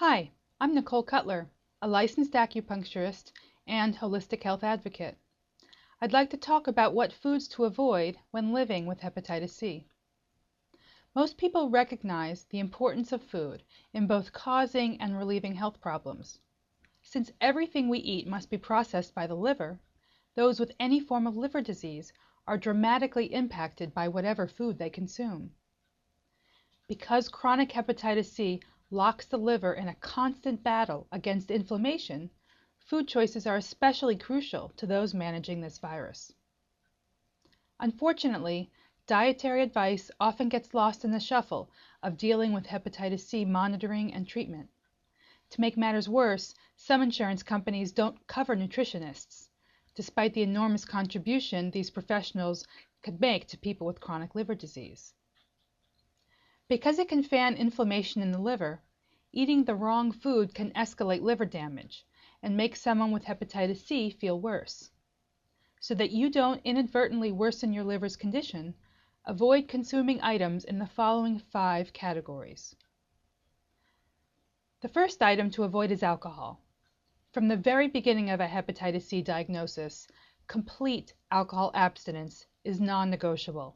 Hi, I'm Nicole Cutler, a licensed acupuncturist and holistic health advocate. I'd like to talk about what foods to avoid when living with hepatitis C. Most people recognize the importance of food in both causing and relieving health problems. Since everything we eat must be processed by the liver, those with any form of liver disease are dramatically impacted by whatever food they consume. Because chronic hepatitis C locks the liver in a constant battle against inflammation, food choices are especially crucial to those managing this virus. Unfortunately, dietary advice often gets lost in the shuffle of dealing with hepatitis C monitoring and treatment. To make matters worse, some insurance companies don't cover nutritionists, despite the enormous contribution these professionals could make to people with chronic liver disease. Because it can fan inflammation in the liver, eating the wrong food can escalate liver damage and make someone with hepatitis C feel worse. So that you don't inadvertently worsen your liver's condition, avoid consuming items in the following 5 categories. The first item to avoid is alcohol. From the very beginning of a hepatitis C diagnosis, complete alcohol abstinence is non-negotiable.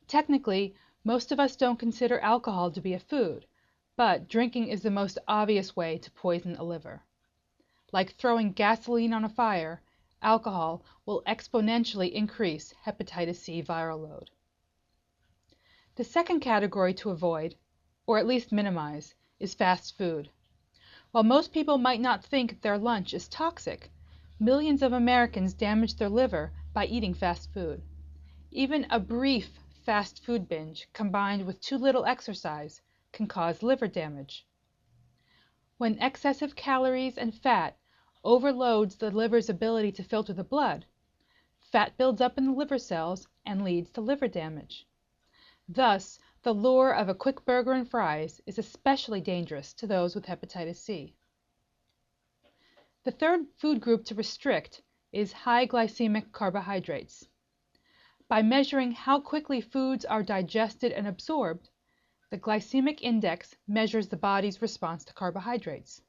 Technically, most of us don't consider alcohol to be a food, but drinking is the most obvious way to poison a liver. Like throwing gasoline on a fire, alcohol will exponentially increase hepatitis C viral load. The second category to avoid, or at least minimize, is fast food. While most people might not think their lunch is toxic, millions of Americans damage their liver by eating fast food. Even a brief fast food binge combined with too little exercise can cause liver damage. When excessive calories and fat overloads the liver's ability to filter the blood, fat builds up in the liver cells and leads to liver damage. Thus, the lure of a quick burger and fries is especially dangerous to those with hepatitis C. The third food group to restrict is high glycemic carbohydrates. By measuring how quickly foods are digested and absorbed, the glycemic index measures the body's response to carbohydrates.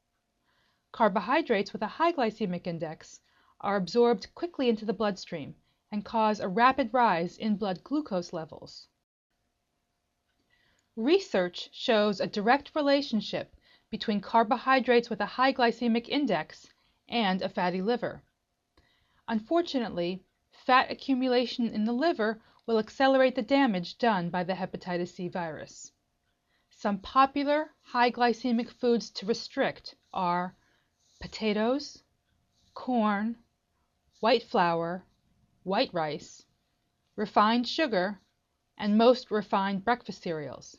Carbohydrates with a high glycemic index are absorbed quickly into the bloodstream and cause a rapid rise in blood glucose levels. Research shows a direct relationship between carbohydrates with a high glycemic index and a fatty liver. Unfortunately, fat accumulation in the liver will accelerate the damage done by the hepatitis C virus. Some popular high glycemic foods to restrict are potatoes, corn, white flour, white rice, refined sugar, and most refined breakfast cereals.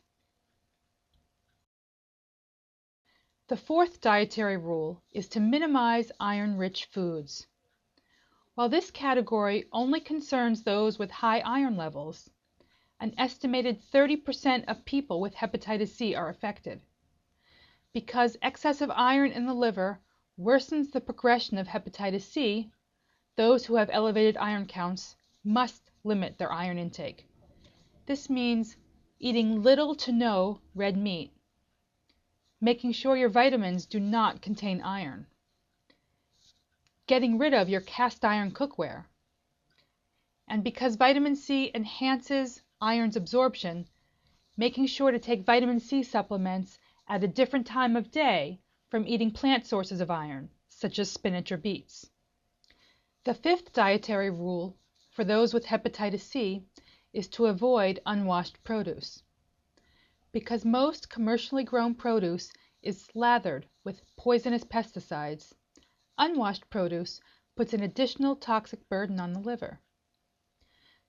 The fourth dietary rule is to minimize iron-rich foods. While this category only concerns those with high iron levels, an estimated 30% of people with hepatitis C are affected. Because excessive iron in the liver worsens the progression of hepatitis C, those who have elevated iron counts must limit their iron intake. This means eating little to no red meat, making sure your vitamins do not contain iron, getting rid of your cast iron cookware. And because vitamin C enhances iron's absorption, making sure to take vitamin C supplements at a different time of day from eating plant sources of iron, such as spinach or beets. The fifth dietary rule for those with hepatitis C is to avoid unwashed produce. Because most commercially grown produce is slathered with poisonous pesticides, unwashed produce puts an additional toxic burden on the liver.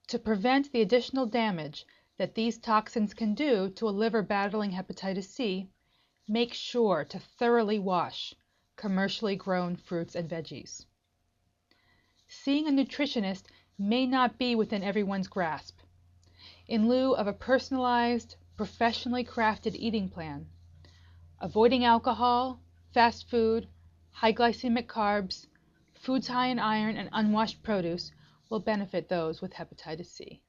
To prevent the additional damage that these toxins can do to a liver battling hepatitis C, make sure to thoroughly wash commercially grown fruits and veggies. Seeing a nutritionist may not be within everyone's grasp. In lieu of a personalized, professionally crafted eating plan, avoiding alcohol, fast food, high glycemic carbs, foods high in iron, and unwashed produce will benefit those with hepatitis C.